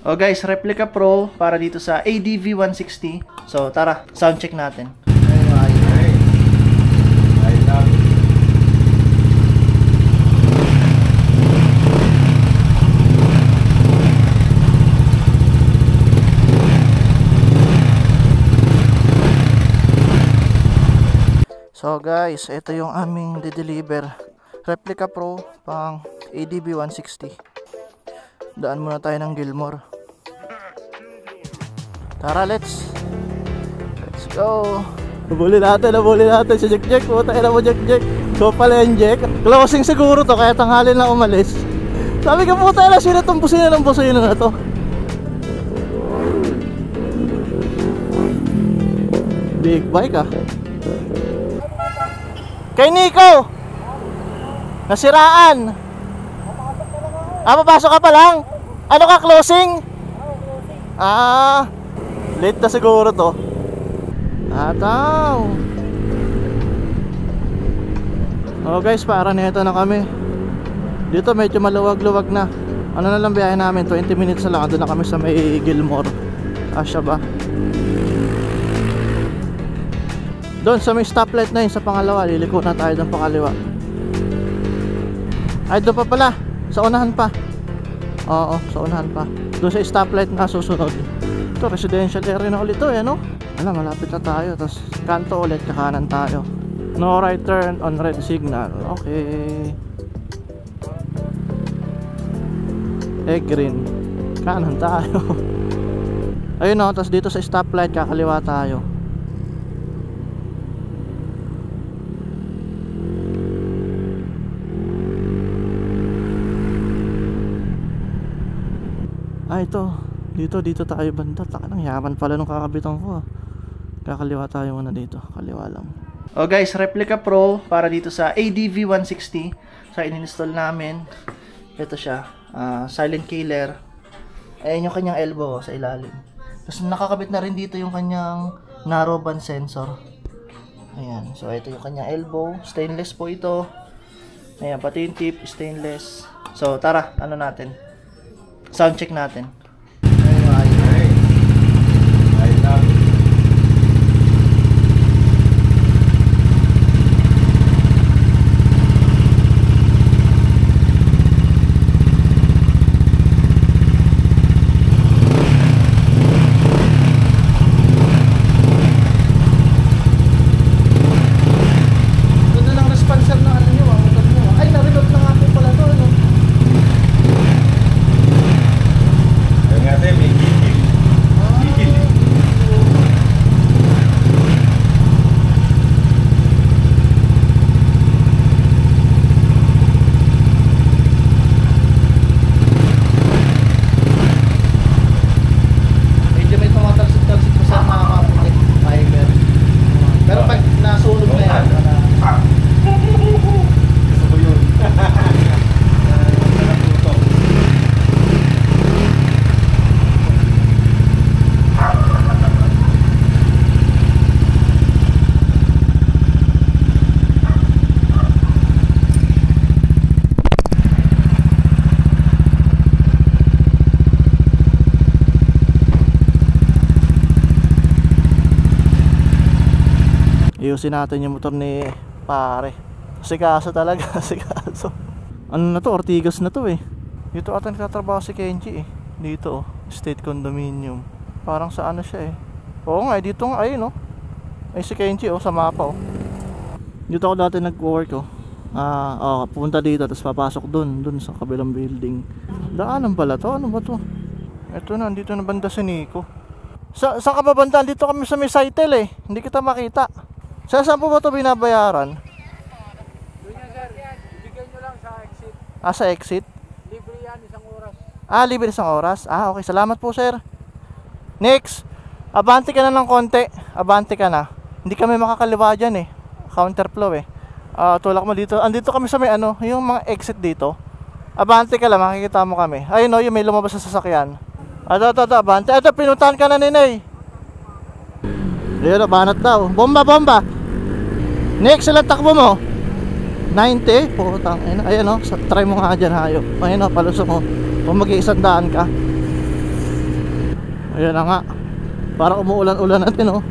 Oh guys, Replica Pro para dito sa ADV 160. So tara, sound check natin. So guys, ito yung aming de-deliver Replica Pro pang ADV 160. Daan muna tayo ng Gilmore. Tara, let's go. Nabuli natin si Jack. Puta ina mo, Jack. So pala yung Jack. Closing siguro to, kaya tanghali na umalis. Sabi ko, puta ina, sino itong busina na to? Big bike ah. Kay Nico! Nasiraan! Papasok ka pa lang? Ano ka, closing? Late na siguro to. Ataw. Oh guys, para nito na kami. Dito medyo maluwag-luwag na. Ano na lang biyahe namin, 20 minutes na lang. Doon na kami sa may Gilmore. Asya ba? Doon sa may stoplight na yun, sa pangalawa. Liliko na tayo doon pakaliwa. Ay, doon pa pala. Sa unahan pa. Oo, sa unahan pa. Doon sa stoplight na susunod. Ito, residential area na ulit to, no? Alam, malapit na tayo. Tapos kanto ulit, kakanan tayo. No right turn on red signal. Okay. Green. Kanan tayo. Ayun o, tapos dito sa stoplight, kakaliwa tayo. Ito. Dito tayo banda. Taka nang yaman pala nung kakabitang ko. Kakaliwa tayo muna dito. Kaliwa lang. Oh guys, Replica Pro para dito sa ADV 160. So in-install namin. Ito siya. Silent killer. Ayan yung kanyang elbow sa ilalim. Tapos nakakabit na rin dito yung kanyang narrowband sensor. Ayan. So ito yung kanyang elbow. Stainless po ito. Ayan. Pati yung tip stainless. So tara, ano natin? Sound check natin. Iusin natin yung motor ni pare. Sikaso talaga, sikaso. Ano na to, Ortigas na to eh. Dito ata nagtatrabaho si Kenji eh. Dito oh, state condominium. Parang sa ano siya eh. Oo nga, dito nga, ayun oh. Ay si Kenji oh, sa mapa oh. Dito ako dati nag-work oh. Pupunta dito, tapos papasok dun sa kabilang building. Daanan pala to, ano ba to? Ito na, dito na banda si Nico. Sa ka ba banda? Dito kami sa may Saitel eh. Hindi kita makita. Saan po ba ito binabayaran? Doon yan sir, bigyan nyo lang sa exit. Sa exit? Libre yan, isang oras. Libre isang oras? Okay, salamat po sir. Next, abante ka na ng konti. Abante ka na. Hindi kami makakaliwa dyan eh. Counterflow eh. Tulak mo dito. Andito kami sa may ano, yung mga exit dito. Abante ka lang, makikita mo kami. Ayun o, yung may lumabas sa sasakyan. Ito, abante. Ito, pinuntahan ka na ninay. Ayun o, banat daw. Bomba! Next, ilang takbo mo? 90? Putang ina. Ayan o, try mo nga dyan hayop. Ayun o, palusok mo. Kung mag-100 ka. Ayan na nga. Parang umuulan-ulan natin oh.